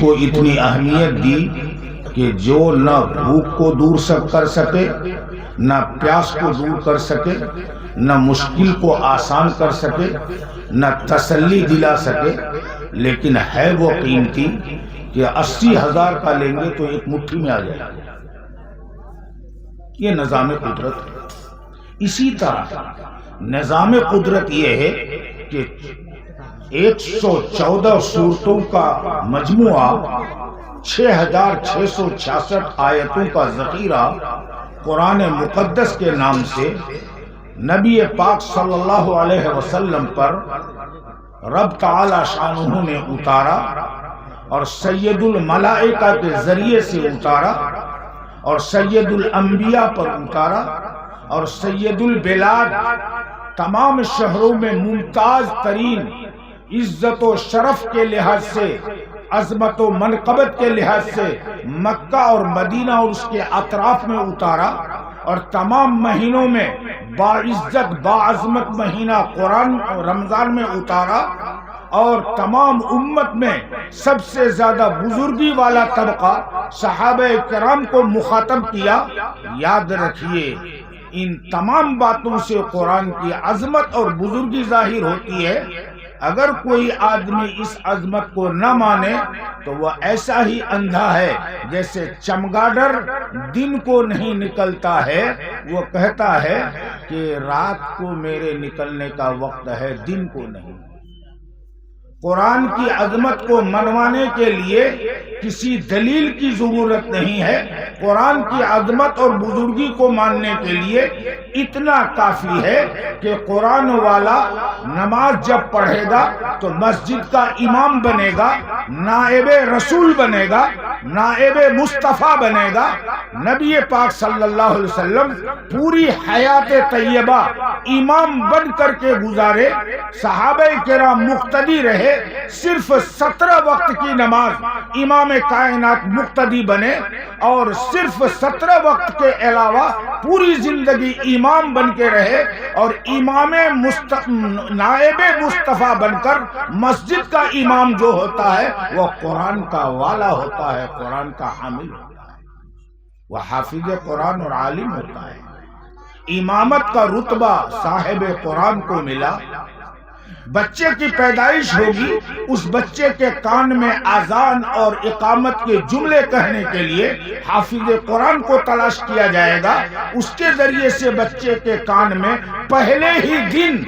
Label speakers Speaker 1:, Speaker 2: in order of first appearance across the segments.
Speaker 1: کو اتنی اہمیت دی کہ جو نہ بھوک کو دور کر سکے، نہ پیاس کو دور کر سکے، نہ مشکل کو آسان کر سکے، نہ تسلی دلا سکے، لیکن ہے وہ قیمتی کہ 80,000 کا لیں گے تو ایک مٹھی میں آ جائے گا۔ یہ نظام قدرت ہے۔ اسی طرح نظام قدرت یہ ہے کہ 114 سورتوں کا مجموعہ، 6,666 آیتوں کا ذخیرہ قرآن مقدس کے نام سے نبی پاک صلی اللہ علیہ وسلم پر رب تعالی شانہ نے اتارا اور سید الملائکہ کے ذریعے سے اتارا اور سید الانبیاء پر اتارا اور سید البلاد، تمام شہروں میں ممتاز ترین عزت و شرف کے لحاظ سے، عظمت و منقبت کے لحاظ سے مکہ اور مدینہ اور اس کے اطراف میں اتارا، اور تمام مہینوں میں باعزت باعظمت مہینہ قرآن رمضان میں اتارا، اور تمام امت میں سب سے زیادہ بزرگی والا طبقہ صحابہ کرام کو مخاطب کیا۔ یاد رکھیے، ان تمام باتوں سے قرآن کی عظمت اور بزرگی ظاہر ہوتی ہے۔ اگر کوئی آدمی اس عظمت کو نہ مانے تو وہ ایسا ہی اندھا ہے جیسے چمگادڑ دن کو نہیں نکلتا ہے، وہ کہتا ہے کہ رات کو میرے نکلنے کا وقت ہے، دن کو نہیں۔ قرآن کی عظمت کو منوانے کے لیے کسی دلیل کی ضرورت نہیں ہے۔ قرآن کی عظمت اور بزرگی کو ماننے کے لیے اتنا کافی ہے کہ قرآن والا نماز جب پڑھے گا تو مسجد کا امام بنے گا، نائب رسول بنے گا، نائب مصطفیٰ بنے گا۔ نبی پاک صلی اللہ علیہ وسلم پوری حیات طیبہ امام بن کر کے گزارے، صحابہ کرام مقتدی رہے، صرف 17 وقت کی نماز امام کائنات مقتدی بنے، اور صرف 17 وقت کے علاوہ پوری زندگی امام بن کے رہے، اور امام نائب مصطفیٰ بن کر مسجد کا امام جو ہوتا ہے وہ قرآن کا والا ہوتا ہے، قرآن کا حامل ہوتا ہے، وہ حافظ قرآن اور عالم ہوتا ہے۔ امامت کا رتبہ صاحب قرآن کو ملا۔ بچے کی پیدائش ہوگی، اس بچے کے کان میں اذان اور اقامت کے جملے کہنے کے لیے حافظ قرآن کو تلاش کیا جائے گا۔ اس کے ذریعے سے بچے کے کان میں پہلے ہی دن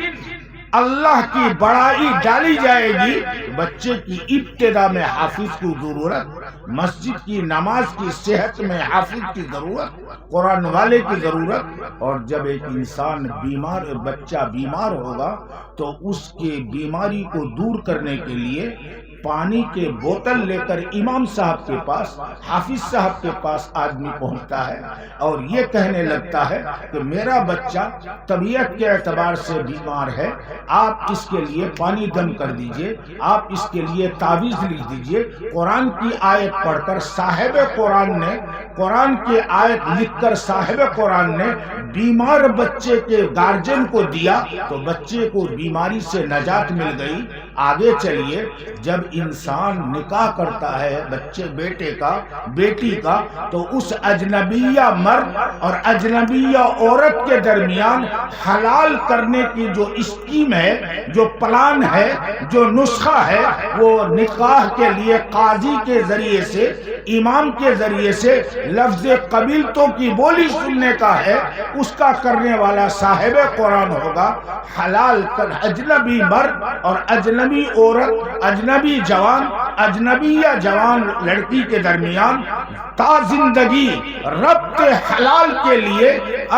Speaker 1: اللہ کی بڑائی ڈالی جائے گی۔ بچے کی ابتدا میں حافظ کی ضرورت، مسجد کی نماز کی صحت میں حافظ کی ضرورت، قرآن والے کی ضرورت، اور جب ایک انسان بچہ بیمار ہوگا تو اس کے بیماری کو دور کرنے کے لیے پانی کے بوتل لے کر امام صاحب کے پاس، حافظ صاحب کے پاس آدمی پہنچتا ہے اور یہ کہنے لگتا ہے کہ میرا بچہ طبیعت کے اعتبار سے بیمار ہے، آپ اس کے لیے پانی دم کر دیجئے، آپ اس کے لیے تعویذ لکھ دیجئے۔ قرآن کی آیت پڑھ کر صاحب قرآن نے، قرآن کی آیت لکھ کر صاحب قرآن نے بیمار بچے کے گارجن کو دیا تو بچے کو بیماری سے نجات مل گئی۔ آگے چلیے، جب انسان نکاح کرتا ہے بچے بیٹے کا بیٹی کا تو اس اجنبیہ مرد اور اجنبیہ عورت کے درمیان حلال کرنے کی جو اسکیم ہے، جو پلان ہے، جو نسخہ ہے، وہ نکاح کے لیے قاضی کے ذریعے سے، امام کے ذریعے سے لفظ قبیلتوں کی بولی سننے کا ہے، اس کا کرنے والا صاحب قرآن ہوگا۔ حلال کر اجنبی مرد اور اجنبی عورت، اجنبی جوان، اجنبیہ جوان لڑکی کے درمیان تا زندگی ربط حلال کے لیے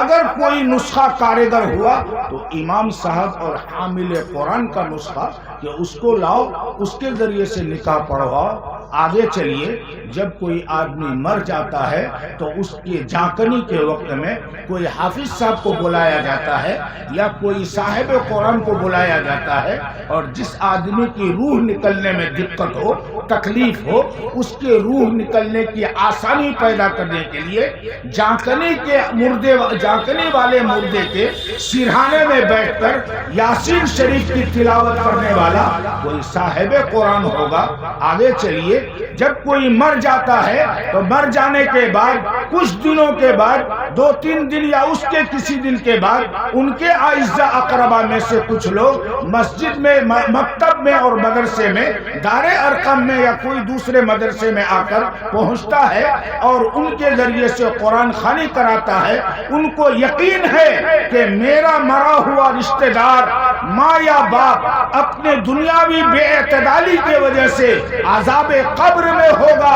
Speaker 1: اگر کوئی نسخہ کارگر ہوا تو امام صاحب اور حامل قرآن کا نسخہ کہ اس کو لاؤ، اس کے ذریعے سے نکاح پڑھواؤ۔ آگے چلیے، جب کوئی آدمی مر جاتا ہے تو اس کے جانکنی کے وقت میں کوئی حافظ صاحب کو بلایا جاتا ہے یا کوئی صاحب قرآن کو بلایا جاتا ہے، اور جس آدمی کی روح نکلنے میں دقت ہو، تکلیف ہو، اس کے روح نکلنے کی آسانی پیدا کرنے کے لیے جانکنی والے مردے کے سرہانے میں بیٹھ کر یاسین شریف کی تلاوت کرنے والا کوئی صاحب قرآن ہوگا۔ آگے چلیے، جب کوئی مر جاتا ہے تو مر جانے کے بعد کچھ دنوں کے بعد 2-3 دن یا اس کے کسی دن کے بعد ان کے اعزاء اقربا میں سے کچھ لوگ مسجد میں، مکتب میں اور مدرسے میں، دار ارقم میں یا کوئی دوسرے مدرسے میں آ کر پہنچتا ہے اور ان کے ذریعے سے قرآن خوانی کراتا ہے۔ ان کو یقین ہے کہ میرا مرا ہوا رشتہ دار ماں یا باپ اپنے دنیاوی بے اعتدالی کی وجہ سے عذاب قبر میں ہوگا،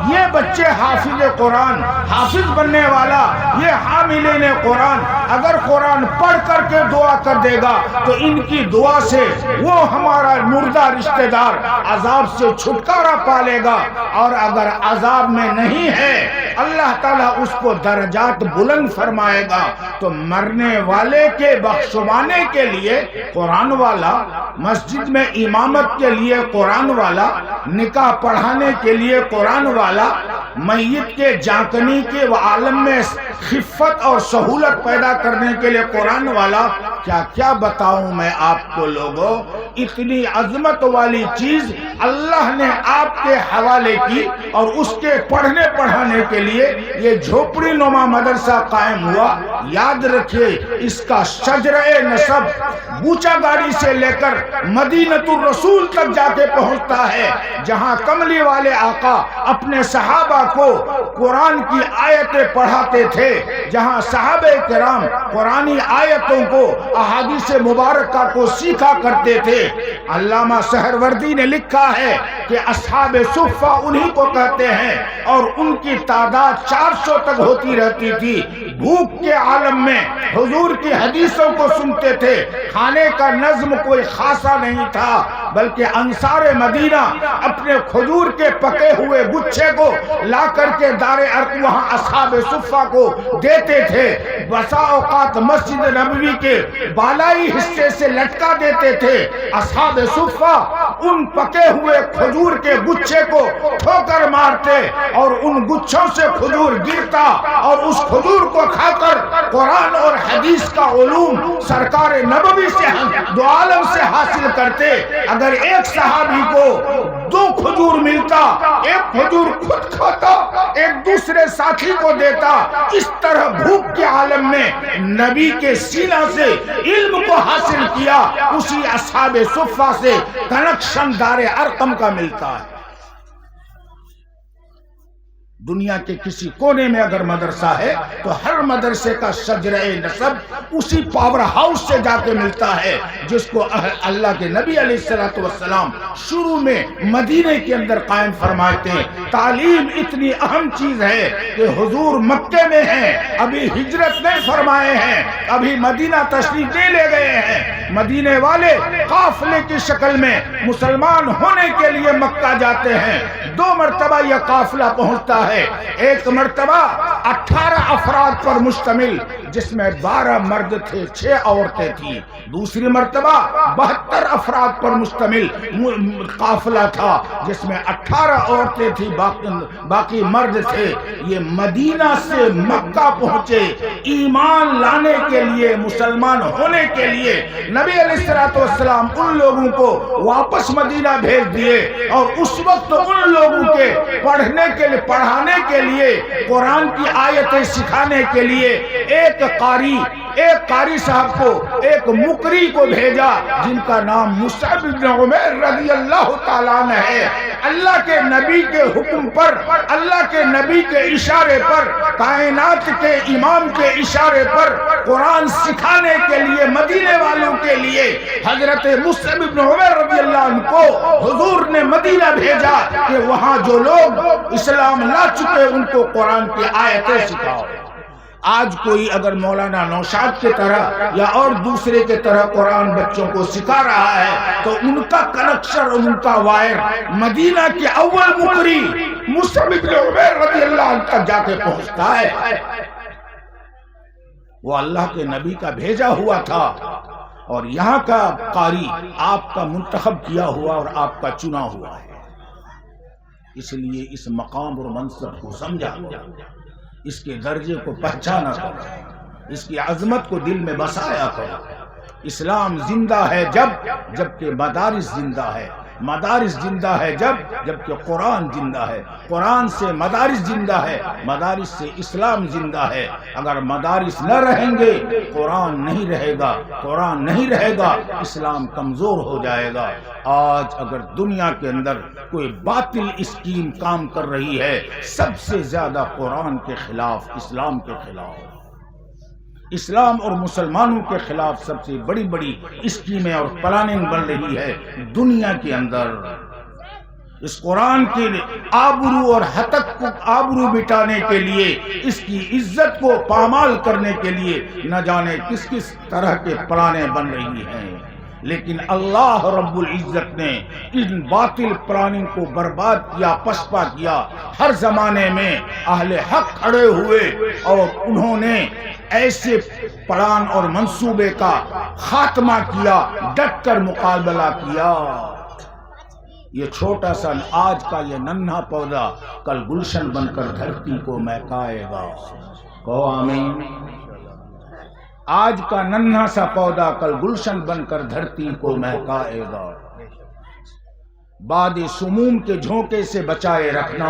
Speaker 1: یہ بچے حافظ قرآن، حافظ بننے والا، یہ حاملین قرآن اگر قرآن پڑھ کر کے دعا کر دے گا تو ان کی دعا سے وہ ہمارا مردہ رشتہ دار عذاب سے چھٹکارا پالے گا، اور اگر عذاب میں نہیں ہے اللہ تعالیٰ اس کو درجات بلند فرمائے گا۔ تو مرنے والے کے بخشوانے کے لیے قرآن والا، مسجد میں امامت کے لیے قرآن والا، نکاح پڑھانے کے لیے قرآن والا، میت کے جانکنی کے عالم میں خفت اور سہولت پیدا کرنے کے لیے قرآن والا، کیا کیا بتاؤں میں آپ کو لوگوں۔ اتنی عظمت والی چیز اللہ نے آپ کے حوالے کی، اور اس کے پڑھنے پڑھانے کے لیے یہ جھوپڑی نما مدرسہ قائم ہوا۔ یاد رکھیے اس کا شجرہ نسب بوچا گاڑی سے لے کر مدینۃ الرسول تک جا کے پہنچتا ہے، جہاں کملی والے آقا اپنے صحابہ کو قرآن کی آیتیں پڑھاتے تھے، جہاں صحابہ کرام قرآنی آیتوں کو، احادیث مبارکہ کو سیکھا کرتے تھے۔ علامہ سہروردی نے لکھا ہے کہ اصحاب صفہ انہی کو کہتے ہیں، اور ان کی تعداد 400 تک ہوتی رہتی تھی۔ بھوک کے عالم میں حضور کی حدیثوں کو سنتے تھے، کھانے کا نظم کوئی خاصا نہیں تھا، بلکہ انصار مدینہ اپنے کھجور کے پکے ہوئے گچھے کو لا کر کے دار ارقم وہاں اصحاب صفہ کو دیتے تھے۔ بسا اوقات مسجد نبوی کے بالائی حصے سے لٹکا دیتے تھے۔ اصحاب صفہ ان پکے ہوئے کھجور کے گچھے کو ٹھوکر مارتے اور ان گچھوں سے کھجور گرتا، اور اس کھجور کو کھا کر قرآن اور حدیث کا علوم سرکار نبوی سے دو عالم سے حاصل کرتے۔ اگر ایک صحابی کو 2 کھجور ملتا، ایک کھجور خود کھاتا، ایک دوسرے ساتھی کو دیتا۔ اس طرح بھوک کے عالم میں نبی کے سینہ سے علم کو حاصل کیا، اسی اصحاب صفہ سے کنکشن دار ارقم کا ملتا ہے۔ دنیا کے کسی کونے میں اگر مدرسہ ہے تو ہر مدرسے کا شجرہ نسب اسی پاور ہاؤس سے جا کے ملتا ہے، جس کو اللہ کے نبی علیہ السلام شروع میں مدینے کے اندر قائم فرماتے ہیں۔ تعلیم اتنی اہم چیز ہے کہ حضور مکے میں ہیں، ابھی ہجرت نہیں فرمائے ہیں، ابھی مدینہ تشریف نہیں لے گئے ہیں۔ مدینے والے قافلے کی شکل میں مسلمان ہونے کے لیے مکہ جاتے ہیں۔ 2 مرتبہ یہ قافلہ پہنچتا ہے، ایک مرتبہ 18 افراد پر مشتمل جس میں 12 مرد تھے، 6 عورتیں تھیں۔ دوسری مرتبہ 72 افراد پر مشتمل قافلہ تھا جس میں 18 عورتیں تھیں، باقی مرد تھے۔ یہ مدینہ سے مکہ پہنچے ایمان لانے کے لیے، مسلمان ہونے کے لیے۔ نبی علیہ السلام ان لوگوں کو واپس مدینہ بھیج دیے، اور اس وقت ان لوگوں کے پڑھنے کے لیے، پڑھانے کے لیے، قرآن کی آیتیں سکھانے کے لیے ایک قاری صاحب کو، ایک مقری کو بھیجا جن کا نام مصعب بن عمیر رضی اللہ تعالیٰ عنہ ہے۔ اللہ کے نبی کے حکم پر، اللہ کے نبی کے اشارے پر، کائنات کے امام کے اشارے پر قرآن سکھانے کے لیے مدینے والوں کے لیے حضرت مصعب بن عمیر رضی اللہ عنہ کو حضور نے مدینہ بھیجا کہ وہاں جو لوگ اسلام لا چکے ان کو قرآن کی آیتیں سکھاؤ۔ آج کوئی اگر مولانا نوشاد کی طرح یا اور دوسرے کی طرح قرآن بچوں کو سکھا رہا ہے تو ان کا کنکشن اور ان کا وائر مدینہ کے اول مقری مصعب بن عمیر رضی اللہ عنہ تک جا کے پہنچتا ہے۔ وہ اللہ کے نبی کا بھیجا ہوا تھا، اور یہاں کا قاری آپ کا منتخب کیا ہوا اور آپ کا چنا ہوا ہے۔ اس لیے اس مقام اور منصب کو سمجھا، اس کے درجے کو پہچانا کرو، اس کی عظمت کو دل میں بسایا کرو۔ اسلام زندہ ہے جبکہ مدارس زندہ ہے۔ مدارس زندہ ہے جبکہ قرآن زندہ ہے. قرآن سے مدارس زندہ ہے, مدارس سے اسلام زندہ ہے. اگر مدارس نہ رہیں گے قرآن نہیں رہے گا, قرآن نہیں رہے گا اسلام کمزور ہو جائے گا. آج اگر دنیا کے اندر کوئی باطل اسکیم کام کر رہی ہے, سب سے زیادہ قرآن کے خلاف, اسلام کے خلاف, اسلام اور مسلمانوں کے خلاف سب سے بڑی بڑی اسکیمیں اور پلاننگ بن رہی ہے دنیا کے اندر. اس قرآن کے آبرو اور ہتک کو آبرو بٹانے کے لیے, اس کی عزت کو پامال کرنے کے لیے نہ جانے کس کس طرح کے پلانے بن رہی ہیں. لیکن اللہ رب العزت نے ان باطل پلاننگ کو برباد کیا, پسپا کیا. ہر زمانے میں اہل حق کھڑے ہوئے اور انہوں نے ایسے پلان اور منصوبے کا خاتمہ کیا, ڈٹ کر مقابلہ کیا. یہ چھوٹا سا آج کا یہ ننھا پودا کل گلشن بن کر دھرتی کو مہکائے گا. کہو آمین. آج کا ننھا سا پودا کل گلشن بن کر دھرتی کو مہکائے گا. باد سموم کے جھونکے سے بچائے رکھنا,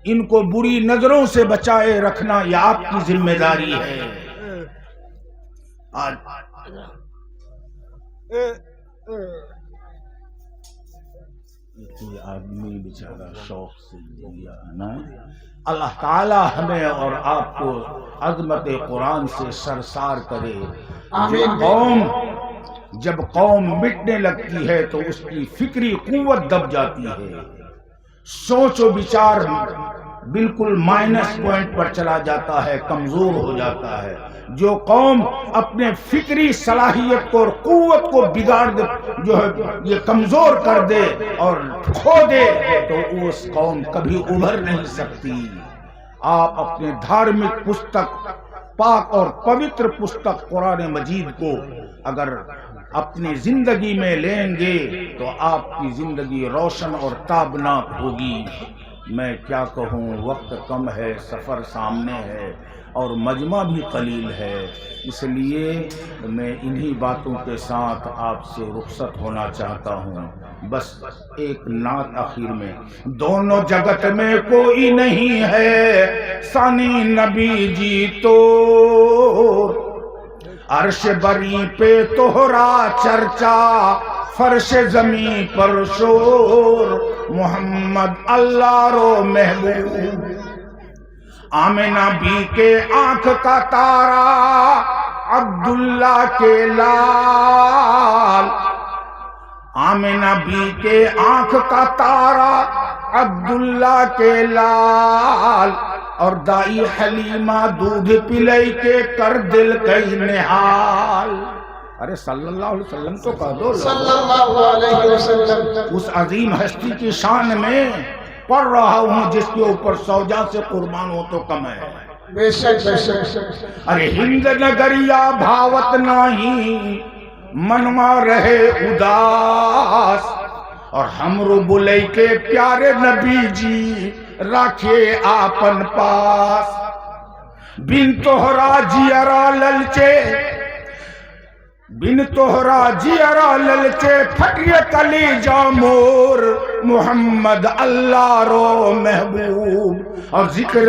Speaker 1: ان کو بری نظروں سے بچائے رکھنا یہ آپ کی ذمہ داری ہے. آج آدمی بیچارہ شوق سے دیا نا. اللہ تعالی ہمیں اور آپ کو عظمت قرآن سے سرشار کرے. جب قوم مٹنے لگتی ہے تو اس کی فکری قوت دب جاتی ہے, سوچ و بچار بالکل مائنس پوائنٹ پر چلا جاتا ہے, کمزور ہو جاتا ہے. جو قوم اپنے فکری صلاحیت کو اور قوت کو بگاڑ دے, جو ہے یہ کمزور کر دے اور کھو دے, تو اس قوم کبھی ابھر نہیں سکتی. آپ اپنے دھارمک پستک, پاک اور پوتر پستک قرآن مجید کو اگر اپنی زندگی میں لیں گے تو آپ کی زندگی روشن اور تابناک ہوگی. میں کیا کہوں, وقت کم ہے, سفر سامنے ہے اور مجمع بھی قلیل ہے, اس لیے میں انہی باتوں کے ساتھ آپ سے رخصت ہونا چاہتا ہوں. بس ایک نعت آخر میں. دونوں جگت میں کوئی نہیں ہے ثانی نبی جی تو, عرش بری پہ تہرا چرچا, فرش زمین پر شور, محمد اللہ رو محبوب. آمنہ بی کے آنکھ کا تارا, عبداللہ کے لال. آمنہ بی کے آنکھ کا تارا, عبداللہ کے لال. اور دائی حلیمہ دودھ پلئی کے کر دل کئی نحال. ارے صلی اللہ علیہ وسلم تو کہہ دو,
Speaker 2: صلی اللہ علیہ وسلم.
Speaker 1: اس عظیم ہستی کی شان میں پڑھ رہا ہوں جس کے اوپر 100 جاں سے قربان ہو تو کم ہے.
Speaker 2: بے شک بے شک.
Speaker 1: ارے ہند نگریا بھاوت نہیں, منوا رہے اداس, اور ہمرو بلئی کے پیارے نبی جی رکھے آپن پاس. بن توہرا جیرا للچے, بن توہرا جیرا للچے, پھٹیے کلیجہ مور, محمد اللہ رو محبوب. اور ذکر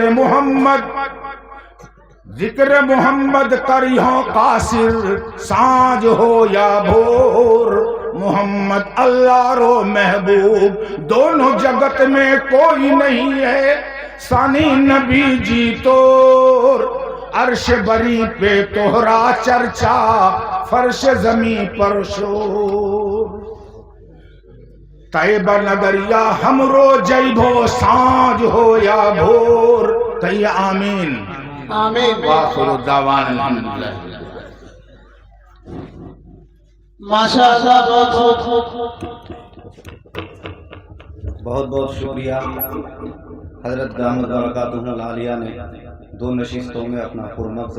Speaker 1: محمد کریہوں قاصر, سانج ہو یا بھور, محمد اللہ رو محبوب. دونوں جگت میں کوئی نہیں ہے ثانی نبی جی تو, عرش بری پہ تہرا چرچا, فرش زمین پر شور. طیبہ نگریا ہمرو جیبو, سانج ہو یا بھور. کہیے آمین.
Speaker 2: آمین.
Speaker 1: وآخر دعوانا الحمدللہ.
Speaker 2: ماشاءاللہ.
Speaker 3: بہت بہت شکریہ. حضرت دامت برکاتہ العالیہ نے 2 نشستوں میں اپنا پرمغز